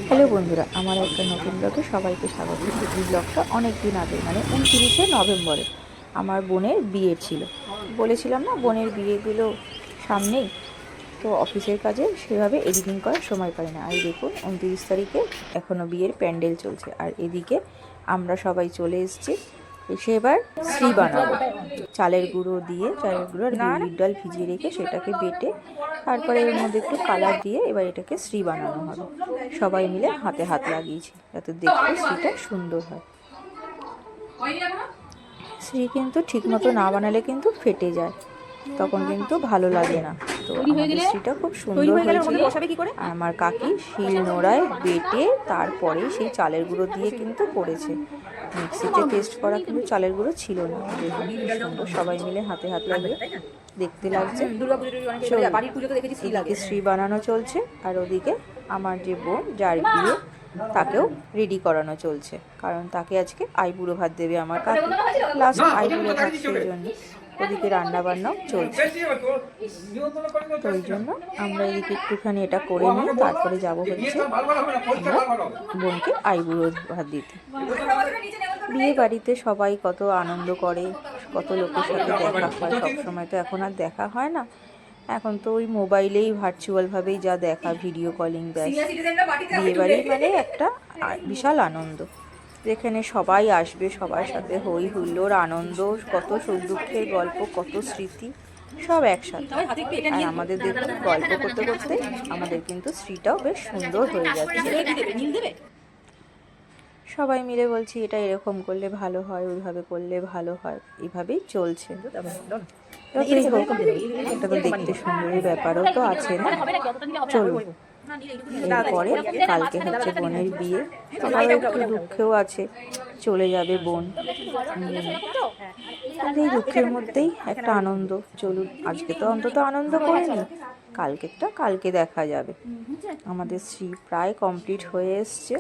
Hello বন্ধুরা, আমার একটা নতুন ব্লগে সবাইকে স্বাগত। এই ব্লগটা অনেক দিন আগে, মানে 29শে নভেম্বরে আমার বোনের বিয়ে ছিল। বলেছিলাম না, বোনের বিয়েগুলো সামনেই, তো অফিসের কাজে সেভাবে এডিটিং করার সময় পাই না। আর দেখুন 29 তারিখে এখনও বিয়ের প্যান্ডেল চলছে, আর এদিকে আমরা সবাই চলে এসেছি। এসে এবার শ্রী বানাবো। চালের গুঁড়ো দিয়ে, চালের গুঁড়ো আর বিউলির ডাল ভিজিয়ে রেখে সেটাকে বেটে তারপরে এর মধ্যে একটু কালার দিয়ে এবার এটাকে শ্রী বানানো হবে। সবাই মিলে হাতে হাত লাগিয়েছি যাতে দেখতে শ্রীটা সুন্দর হয়। শ্রী কিন্তু ঠিকমতো না বানালে কিন্তু ফেটে যায়, তখন কিন্তু ভালো লাগে না। তো আমাদের শ্রীটা খুব সুন্দর হয়েছিল। আর আমার কাকি শিল নোড়ায় বেটে তারপরে সেই চালের গুঁড়ো দিয়ে কিন্তু করেছে। মিক্সিতে পেস্ট করা কিন্তু চালের গুঁড়ো ছিল না। দেখুন কি সুন্দর, সবাই মিলে হাতে হাত লাগিয়ে দেখতে লাগছে। এদিকে শ্রী বানানো চলছে, আর ওদিকে আমার যে বোন যার বিয়ে তাকেও রেডি করানো চলছে, কারণ তাকে আজকে আইবুড়ো ভাত দেবে আমার কাকি, লাস্ট আইবুড়ো ভাত, সেই জন্য ওদিকে রান্না বান্নাও চলছে। তো ওই জন্য আমরা এদিকে একটুখানি এটা করে নিয়ে তারপরে যাব হচ্ছে আমরা বোনকে আইবুড়ো ভাত দিতে। বিয়ে বাড়িতে সবাই কত আনন্দ করে, কত লোকের সাথে দেখা হয়। সবসময় তো এখন আর দেখা হয় না, এখন তো ওই মোবাইলেই ভার্চুয়ালভাবেই যা দেখা, ভিডিও কলিং, ব্যাস। বিয়েবাড়ি মানে একটা বিশাল আনন্দ, যেখানে সবাই আসবে, সবার সাথে হই হুল্লোড়, আনন্দ, কত সুখ দুঃখের গল্প, কত স্মৃতি সব একসাথে। আর আমাদের দেখুন গল্প করতে করতে আমাদের কিন্তু স্মৃতিটাও বেশ সুন্দর হয়ে যাচ্ছে। সবাই মিলে বলছি এটা এরকম করলে ভালো হয়, ওইভাবে করলে ভালো হয়, এইভাবেই চলছে। এটা তো দেখতে সুন্দরের ব্যাপারও তো আছে না। চলুন, এরপরে কালকে হচ্ছে বোনের বিয়ে, সবাই একটু দুঃখেও আছে, চলে যাবে বোন। কিন্তু এই দুঃখের মধ্যেই একটা আনন্দ। চলুন, আজকে তো অন্তত আনন্দ করিনি, কালকেরটা কালকে দেখা যাবে। আমাদের শ্রী প্রায় কমপ্লিট হয়ে এসছে।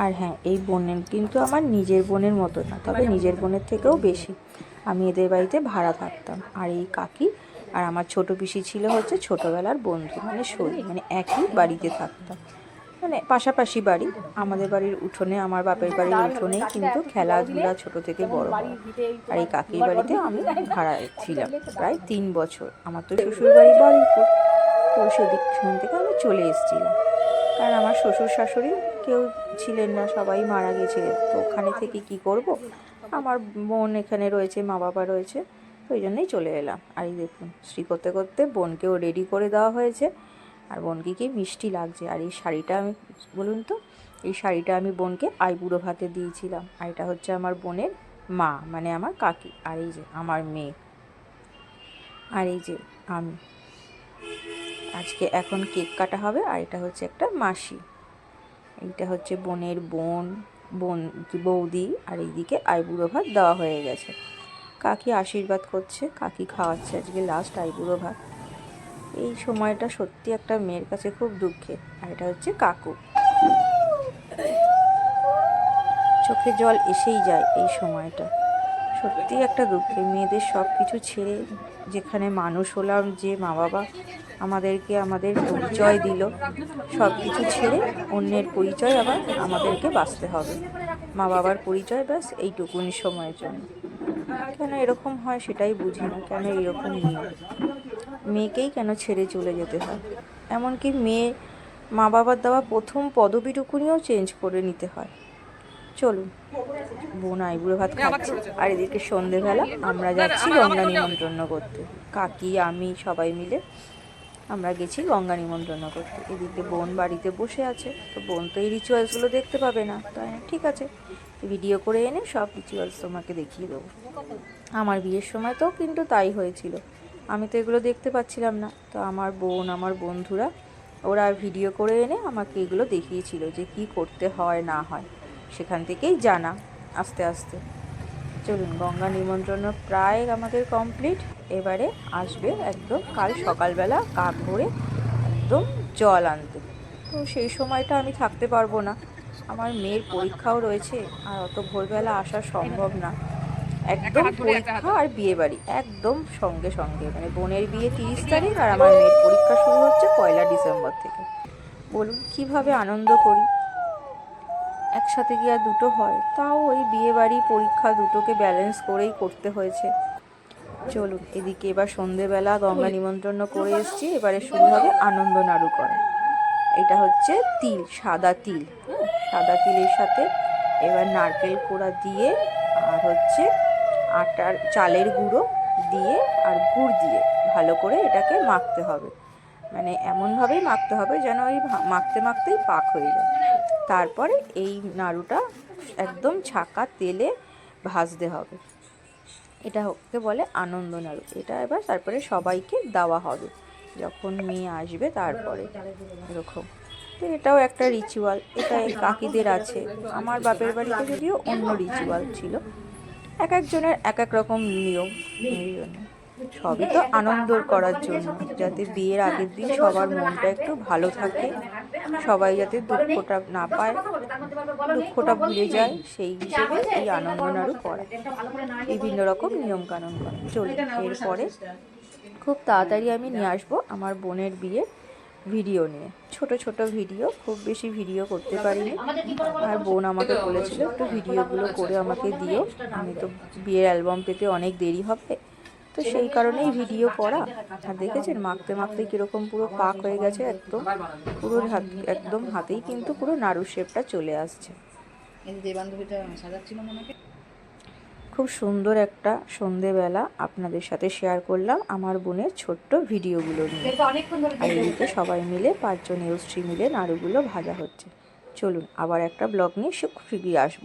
আর হ্যাঁ, এই বোনের কিন্তু আমার নিজের বোনের মতো না, তবে নিজের বোনের থেকেও বেশি। আমি এদের বাড়িতে ভাড়া থাকতাম, আর এই কাকি আর আমার ছোট পিসি ছিল হচ্ছে ছোটোবেলার বন্ধু, মানে সই, মানে একই বাড়িতে থাকতাম, মানে পাশাপাশি বাড়ি। আমাদের বাড়ির উঠোনে, আমার বাপের বাড়ির উঠোনেই কিন্তু খেলাধুলা ছোট থেকে বড় হওয়া। আর এই কাকির বাড়িতে আমি ভাড়ায় ছিলাম প্রায় 3 বছর। আমার তো শ্বশুর বাড়ি বারুইপুর, তো সেখান থেকে আমি চলে এসেছিলাম, কারণ আমার শ্বশুর শাশুড়ি কেউ ছিলেন না, সবাই মারা গেছিলেন। তো ওখানে থেকে কি করব, আমার বোন এখানে রয়েছে, মা বাবা রয়েছে, তো ওই জন্যই চলে এলাম। আর এই দেখুন শ্রী করতে করতে বোনকেও রেডি করে দেওয়া হয়েছে, আর বোনকে কি মিষ্টি লাগছে। আর এই শাড়িটা আমি, বলুন তো, এই শাড়িটা আমি বোনকে আইবুড়ো ভাতে দিয়েছিলাম। আর এটা হচ্ছে আমার বোনের মা, মানে আমার কাকি, আর এই যে আমার মেয়ে, আর এই যে আমি। আজকে এখন কেক কাটা হবে। আর এটা হচ্ছে একটা মাসি, এইটা হচ্ছে বোনের বৌদি। আর এইদিকে আইবুড়ো ভাত দেওয়া হয়ে গেছে, কাকি আশীর্বাদ করছে, কাকি খাওয়াচ্ছে আজকে লাস্ট আইবুড়ো ভাত। এই সময়টা সত্যি একটা মেয়ের কাছে খুব দুঃখের। আর এটা হচ্ছে কাকু, চোখে জল এসেই যায় এই সময়টা, সত্যি একটা দুঃখের। মেয়েদের সব কিছু ছেড়ে যেখানে মানুষ হলাম, যে মা বাবা আমাদেরকে আমাদের পরিচয় দিল, সব কিছু ছেড়ে অন্যের পরিচয় আবার আমাদেরকে বাঁচতে হবে। মা বাবার পরিচয় ব্যাস এইটুকুনি সময়ের জন্য। কেন এরকম হয় সেটাই বুঝি না, কেন এরকম নিয়ম, মেয়েকেই কেন ছেড়ে চলে যেতে হয়। এমনকি মেয়ে মা বাবার দেওয়া প্রথম পদবিটুকুনিও চেঞ্জ করে নিতে হয়। চলুন, বোন আইবুড়ো ভাত খাচ্ছে, আর এদিকে সন্ধেবেলা আমরা যাচ্ছি গঙ্গা নিমন্ত্রণ করতে। কাকি, আমি সবাই মিলে আমরা গেছি গঙ্গা নিমন্ত্রণ করতে। এদিকে বোন বাড়িতে বসে আছে, তো বোন তো এই রিচুয়ালসগুলো দেখতে পাবে না, তাই না, ঠিক আছে, ভিডিও করে এনে সব রিচুয়ালস তোমাকে দেখিয়ে দেবো। আমার বিয়ের সময় তো কিন্তু তাই হয়েছিল, আমি তো এগুলো দেখতে পাচ্ছিলাম না। তো আমার বোন, আমার বন্ধুরা, ওরা ভিডিও করে এনে আমাকে এগুলো দেখিয়েছিল যে কি করতে হয় না হয়, সেখান থেকেই জানা আস্তে আস্তে। চলুন, গঙ্গা নিমন্ত্রণ প্রায় আমাদের কমপ্লিট। এবারে আসবে একদম কাল সকালবেলা কাক ভরে একদম জল আনতে। তো সেই সময়টা আমি থাকতে পারবো না, আমার মেয়ের পরীক্ষাও রয়েছে, আর অত ভোরবেলা আসা সম্ভব না। একদম পরীক্ষা আর বিয়ে বাড়ি একদম সঙ্গে সঙ্গে, মানে বোনের বিয়ে 30 তারিখ আর আমার মেয়ের পরীক্ষা শুরু হচ্ছে 1 ডিসেম্বর থেকে। বলুন কিভাবে আনন্দ করি, একসাথে কি আর দুটো হয়? তাও ওই বিয়ে বাড়ি পরীক্ষা দুটোকে ব্যালেন্স করেই করতে হয়েছে। চলুন এদিকে এবার সন্ধেবেলা গঙ্গা নিমন্ত্রণ করে এসেছি, এবারে শুরু হবে আনন্দ নাড়ু করা। এটা হচ্ছে তিল, সাদা তিল, সাদা তিলের সাথে এবার নারকেল কোড়া দিয়ে আর হচ্ছে আটার চালের গুঁড়ো দিয়ে আর গুড় দিয়ে ভালো করে এটাকে মাখতে হবে, মানে এমনভাবেই মাখতে হবে যেন ওই মাখতে মাখতেই পাক হয়ে যায়। তারপরে এই নাড়ুটা একদম ছাকা তেলে ভাজতে হবে, এটা ওকে বলে আনন্দ নাড়ু। এটা এবার তারপরে সবাইকে দেওয়া হবে যখন মেয়ে আসবে তারপরে, এরকম। তো এটাও একটা রিচুয়াল, এটা কাকিদের আছে। আমার বাপের বাড়িতে যদিও অন্য রিচুয়াল ছিল, এক একজনের এক এক রকম নিয়ম। এই জন্য সবই তো আনন্দ করার জন্য, যাতে বিয়ের আগের দিন সবার মনটা একটু ভালো থাকে, সবাই যাতে দুঃখটা না পায়, দুঃখটা ভুলে যায়, সেই হিসেবে এই আনন্দ নাড়ু করা, বিভিন্ন রকম নিয়ম কানুন করা। চলুন এরপরে খুব তাড়াতাড়ি আমি নিয়ে আসবো আমার বোনের বিয়ের ভিডিও নিয়ে, ছোট ছোট ভিডিও, খুব বেশি ভিডিও করতে পারিনি। আর বোন আমাকে বলেছিল একটু ভিডিওগুলো করে আমাকে দিও, আমি তো বিয়ের অ্যালবাম পেতে অনেক দেরি হবে, তো সেই কারণেই ভিডিও করা। আর দেখেছেন মাখতে মাখতে কীরকম পুরো পাক হয়ে গেছে, একদম পুরো একদম হাতেই কিন্তু পুরো নাড়ু শেপটা চলে আসছে। খুব সুন্দর একটা সন্ধেবেলা আপনাদের সাথে শেয়ার করলাম আমার বোনের ছোট্ট ভিডিওগুলো নিয়ে। আর এদিকে সবাই মিলে 5 জন এলস্ট্রি মিলে নাড়ুগুলো ভাজা হচ্ছে। চলুন আবার একটা ব্লগ নিয়ে খুব শীঘ্রই আসবো।